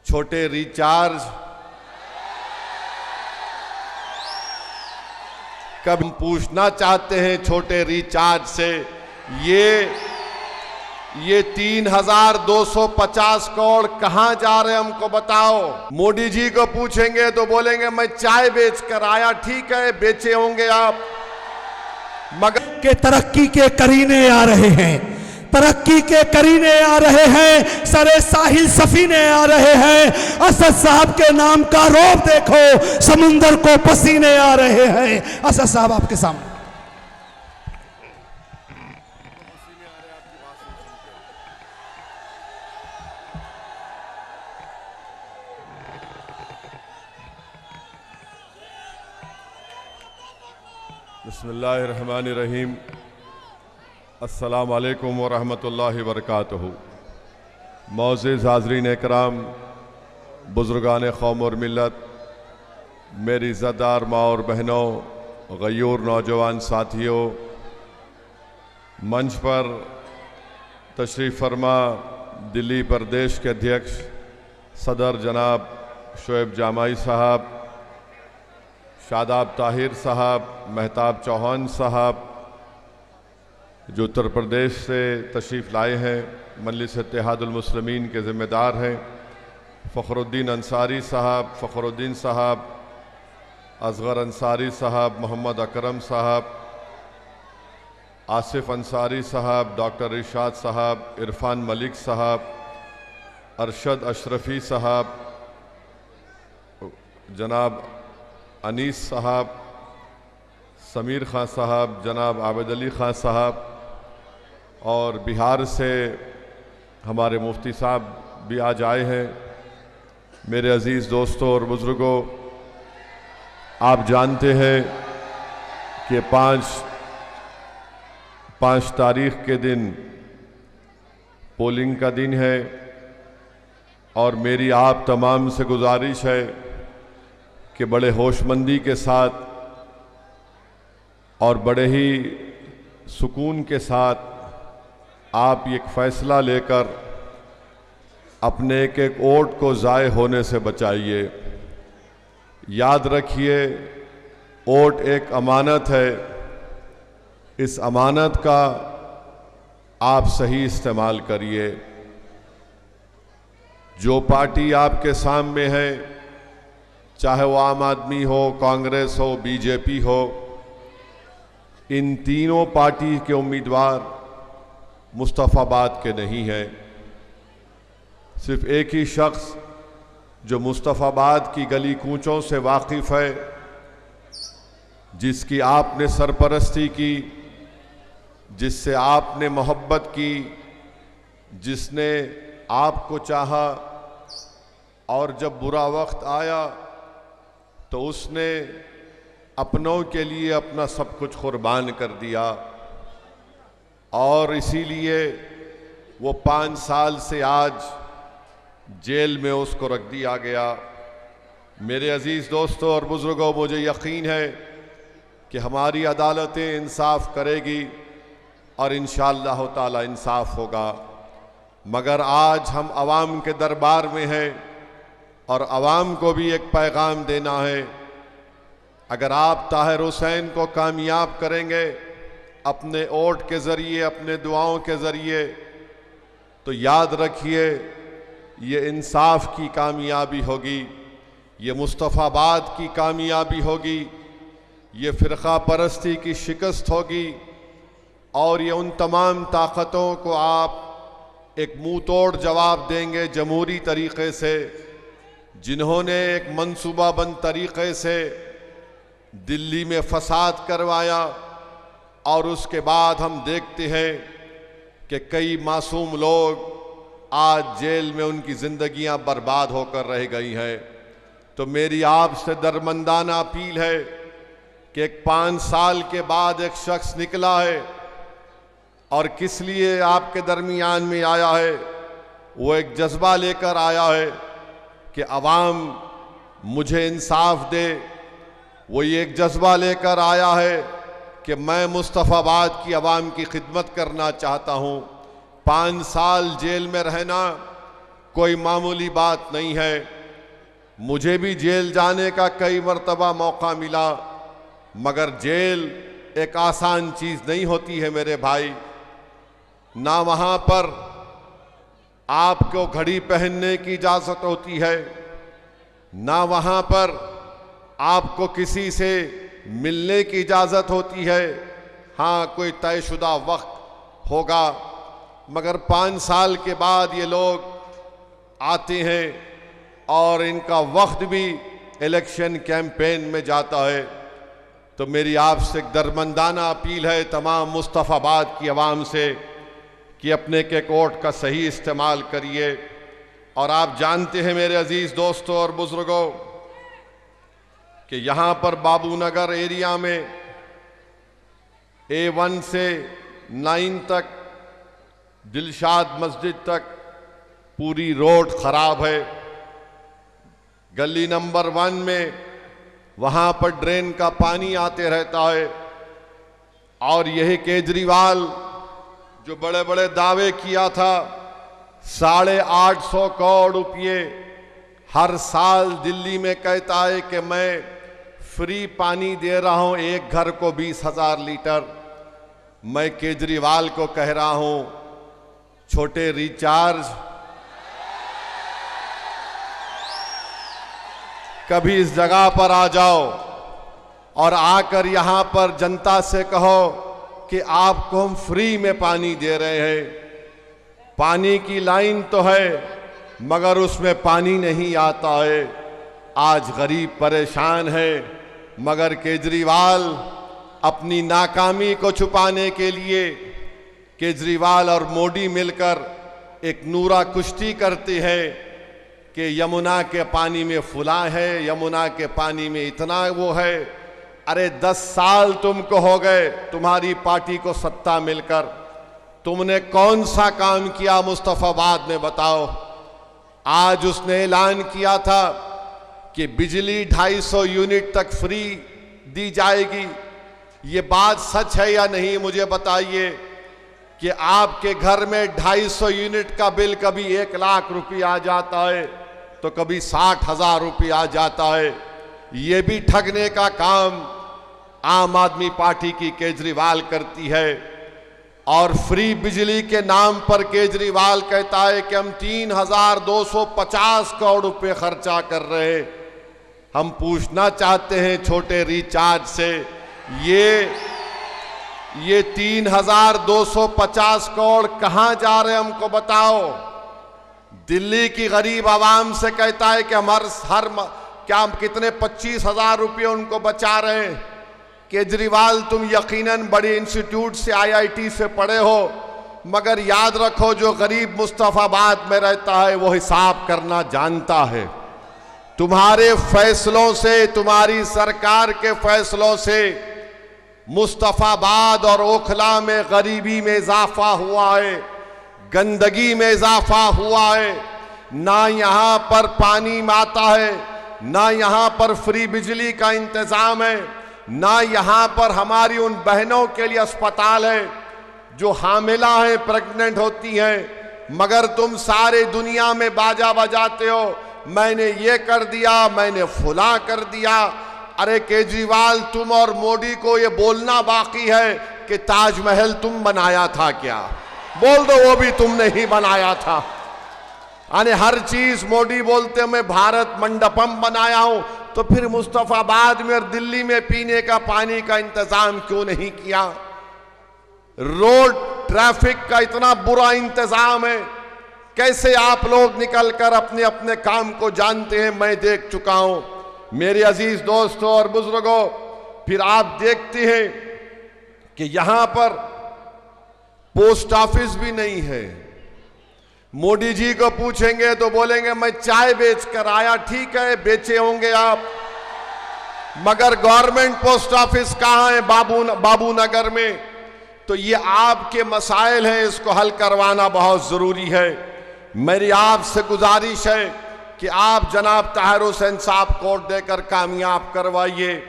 छोटे रिचार्ज, कब हम पूछना चाहते हैं छोटे रिचार्ज से, ये 3250 करोड़ कहां जा रहे हमको बताओ। मोदी जी को पूछेंगे तो बोलेंगे मैं चाय बेच कर आया। ठीक है, बेचे होंगे आप, मगर के तरक्की के करीने आ रहे हैं, तरक्की के करीने आ रहे हैं, सरे साहिल सफीने आ रहे हैं। असद साहब के नाम का रौब देखो, समुंदर को पसीने आ रहे हैं। असद साहब आपके सामने। बिस्मिल्लाहिर्रहमानिर्रहीम। अस्सलाम वालेकुम वरहमतुल्लाहि वबरकातुहू। मौज़िज़ हाज़रीन इकराम, बुज़ुर्गान क़ौम और मिल्लत, मेरी इज़्ज़तदार माँ और बहनों, ग़यूर नौजवान साथियों, मंच पर तशरीफ़ फरमा दिल्ली प्रदेश के अध्यक्ष सदर जनाब शोएब जामाई साहब, शादाब ताहिर साहब, महताब चौहान साहब जो उत्तर प्रदेश से तशरीफ़ लाए हैं, मजलिस इत्तेहादुल मुस्लिमीन के ज़िम्मेदार हैं, फ़खरुद्दीन अंसारी साहब, फ़खरुद्दीन साहब, असगर अंसारी साहब, मोहम्मद अकरम साहब, आसिफ अंसारी साहब, डॉक्टर इरशाद साहब, इरफान मलिक साहब, अरशद अशरफी साहब, जनाब अनीस साहब, समीर खां साहब, जनाब आबिद अली खां साहब, और बिहार से हमारे मुफ्ती साहब भी आज आए हैं। मेरे अज़ीज़ दोस्तों और बुज़ुर्गों, आप जानते हैं कि पाँच तारीख़ के दिन पोलिंग का दिन है, और मेरी आप तमाम से गुजारिश है कि बड़े होशमंदी के साथ और बड़े ही सुकून के साथ आप एक फ़ैसला लेकर अपने एक एक वोट को ज़ाय होने से बचाइए। याद रखिए, वोट एक अमानत है, इस अमानत का आप सही इस्तेमाल करिए। जो पार्टी आपके सामने है, चाहे वो आम आदमी हो, कांग्रेस हो, बीजेपी हो, इन तीनों पार्टी के उम्मीदवार मुस्तफ़ाबाद के नहीं हैं। सिर्फ एक ही शख्स जो मुस्तफ़ाबाद की गली कूचों से वाकिफ़ है, जिसकी आपने सरपरस्ती की, जिससे आपने मोहब्बत की, जिसने आपको चाहा, और जब बुरा वक्त आया तो उसने अपनों के लिए अपना सब कुछ कुर्बान कर दिया, और इसीलिए वो 5 साल से आज जेल में उसको रख दिया गया। मेरे अज़ीज़ दोस्तों और बुज़ुर्गों, मुझे यकीन है कि हमारी अदालतें इंसाफ करेगी और इंशाअल्लाह ताला इंसाफ होगा। मगर आज हम आवाम के दरबार में हैं और आवाम को भी एक पैगाम देना है। अगर आप ताहिर हुसैन को कामयाब करेंगे अपने वोट के ज़रिए, अपने दुआओं के ज़रिए, तो याद रखिए ये इंसाफ की कामयाबी होगी, ये मुस्तफ़ाबाद की कामयाबी होगी, ये फ़िरक़ा परस्ती की शिकस्त होगी, और ये उन तमाम ताकतों को आप एक मुँह तोड़ जवाब देंगे जमहूरी तरीक़े से, जिन्होंने एक मंसूबाबंद तरीक़े से दिल्ली में फसाद करवाया, और उसके बाद हम देखते हैं कि कई मासूम लोग आज जेल में उनकी ज़िंदगियां बर्बाद होकर रह गई हैं। तो मेरी आपसे दरमंदाना अपील है कि एक 5 साल के बाद एक शख्स निकला है, और किस लिए आपके दरमियान में आया है, वो एक जज्बा लेकर आया है कि अवाम मुझे इंसाफ दे। वो ये एक जज्बा लेकर आया है कि मैं मुस्तफ़ाबाद की आवाम की खिदमत करना चाहता हूँ। 5 साल जेल में रहना कोई मामूली बात नहीं है। मुझे भी जेल जाने का कई मर्तबा मौका मिला, मगर जेल एक आसान चीज नहीं होती है मेरे भाई। ना वहां पर आपको घड़ी पहनने की इजाजत होती है, ना वहां पर आपको किसी से मिलने की इजाजत होती है। हाँ, कोई तयशुदा वक्त होगा, मगर 5 साल के बाद ये लोग आते हैं और इनका वक्त भी इलेक्शन कैंपेन में जाता है। तो मेरी आपसे एक दरमंदाना अपील है तमाम मुस्तफ़ाबाद की आवाम से कि अपने के कोर्ट का सही इस्तेमाल करिए। और आप जानते हैं मेरे अजीज दोस्तों और बुजुर्गों कि यहाँ पर बाबूनगर एरिया में A1 से 9 तक दिलशाद मस्जिद तक पूरी रोड खराब है। गली नंबर 1 में वहाँ पर ड्रेन का पानी आते रहता है। और यही केजरीवाल जो बड़े बड़े दावे किया था 850 करोड़ रुपये हर साल दिल्ली में कहता है कि मैं फ्री पानी दे रहा हूं, एक घर को 20,000 लीटर। मैं केजरीवाल को कह रहा हूं, छोटे रिचार्ज कभी इस जगह पर आ जाओ और आकर यहां पर जनता से कहो कि आपको हम फ्री में पानी दे रहे हैं। पानी की लाइन तो है मगर उसमें पानी नहीं आता है। आज गरीब परेशान है, मगर केजरीवाल अपनी नाकामी को छुपाने के लिए केजरीवाल और मोदी मिलकर एक नूरा कुश्ती करते हैं कि यमुना के पानी में फुला है, यमुना के पानी में इतना वो है। अरे 10 साल तुमको हो गए तुम्हारी पार्टी को सत्ता मिलकर, तुमने कौन सा काम किया मुस्तफाबाद में बताओ। आज उसने ऐलान किया था कि बिजली 250 यूनिट तक फ्री दी जाएगी। ये बात सच है या नहीं मुझे बताइए कि आपके घर में 250 यूनिट का बिल कभी 1 लाख रुपये आ जाता है तो कभी 60,000 रुपये आ जाता है। ये भी ठगने का काम आम आदमी पार्टी की केजरीवाल करती है। और फ्री बिजली के नाम पर केजरीवाल कहता है कि हम 3,250 करोड़ रुपए खर्चा कर रहे हैं। हम पूछना चाहते हैं छोटे रिचार्ज से, ये 3,250 करोड़ कहां जा रहे हैं हमको बताओ। दिल्ली की गरीब आवाम से कहता है कि हम कितने 25,000 रुपये उनको बचा रहे हैं। केजरीवाल, तुम यकीनन बड़े इंस्टीट्यूट से IIT से पढ़े हो, मगर याद रखो जो गरीब मुस्तफाबाद में रहता है वो हिसाब करना जानता है। तुम्हारे फैसलों से, तुम्हारी सरकार के फैसलों से मुस्तफाबाद और ओखला में गरीबी में इजाफा हुआ है, गंदगी में इजाफा हुआ है। ना यहाँ पर पानी आता है, ना यहाँ पर फ्री बिजली का इंतजाम है, ना यहाँ पर हमारी उन बहनों के लिए अस्पताल है जो हामिला हैं, प्रेग्नेंट होती हैं। मगर तुम सारे दुनिया में बाजा बजाते हो, मैंने ये कर दिया, मैंने फुला कर दिया। अरे केजरीवाल, तुम और मोदी को ये बोलना बाकी है कि ताजमहल तुम बनाया था क्या? बोल दो वो भी तुमने ही बनाया था। यानी हर चीज मोदी बोलते मैं भारत मंडपम बनाया हूं, तो फिर मुस्तफाबाद में और दिल्ली में पीने का पानी का इंतजाम क्यों नहीं किया? रोड ट्रैफिक का इतना बुरा इंतजाम है, कैसे आप लोग निकलकर अपने अपने काम को जानते हैं, मैं देख चुका हूं। मेरे अजीज दोस्तों और बुजुर्गों, फिर आप देखते हैं कि यहां पर पोस्ट ऑफिस भी नहीं है। मोदी जी को पूछेंगे तो बोलेंगे मैं चाय बेच कर आया। ठीक है, बेचे होंगे आप, मगर गवर्नमेंट पोस्ट ऑफिस कहां है? बाबूनगर में। तो ये आपके मसाइल हैं, इसको हल करवाना बहुत जरूरी है। मेरी आपसे गुजारिश है कि आप जनाब ताहिर हुसैन साहब को वोट देकर कामयाब करवाइए।